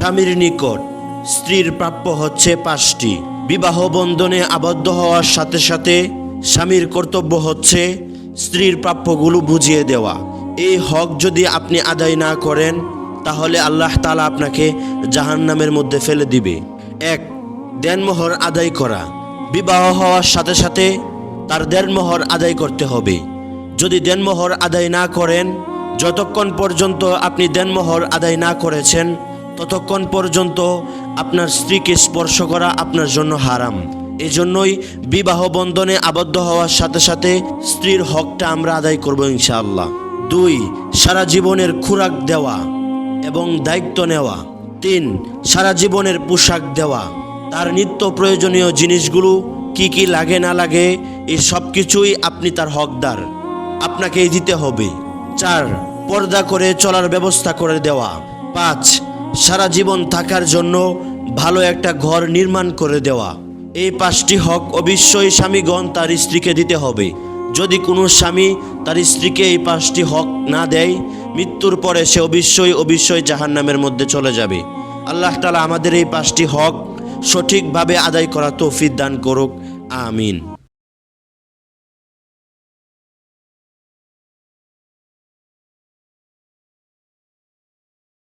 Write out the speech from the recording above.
স্বামীর নিকট স্ত্রীর প্রাপ্য হচ্ছে 5টি। বিবাহ বন্ধনে আবদ্ধ হওয়ার সাথে সাথে স্বামীর কর্তব্য হচ্ছে স্ত্রীর প্রাপ্যগুলো বুঝিয়ে দেওয়া। এই হক যদি আপনি আদায় না করেন তাহলে আল্লাহ তাআলা আপনাকে জাহান্নামের মধ্যে ফেলে দিবে। 1. দেনমোহর আদায় করা। বিবাহ হওয়ার সাথে সাথে তার দেনমোহর আদায় করতে হবে। যদি দেনমোহর আদায় না করেন, যতক্ষণ পর্যন্ত আপনি দেনমোহর আদায় না করেছেন ততক্ষণ পর্যন্ত আপনার স্ত্রীকে স্পর্শ করা আপনার জন্য হারাম। এজন্যই বিবাহ বন্ধনে আবদ্ধ হওয়ার সাথে সাথে স্ত্রীর হকটা আমরা আদায় করব ইনশাআল্লাহ। 2. সারা জীবনের খোরাক দেওয়া এবং দায়িত্ব নেওয়া। 3. সারা জীবনের পোশাক দেওয়া। তার নিত্য প্রয়োজনীয় জিনিসগুলো কি কি লাগে না লাগে এই সব কিছুই আপনি তার হকদার, আপনাকেই দিতে হবে। 4. পর্দা করে চলার ব্যবস্থা করে দেওয়া। 5. সারা জীবন থাকার জন্য ভালো একটা ঘর নির্মাণ করে দেওয়া। এই 5টি হক অবশ্যই স্বামীগণ তার স্ত্রীকে দিতে হবে। যদি কোনো স্বামী তার স্ত্রীকে এই 5টি হক না দেয়, মৃত্যুর পরে সে অবশ্যই জাহান্নামের মধ্যে চলে যাবে। আল্লাহ তাআলা আমাদের এই 5টি হক সঠিকভাবে আদায় করা তৌফিক দান করুক। আমিন।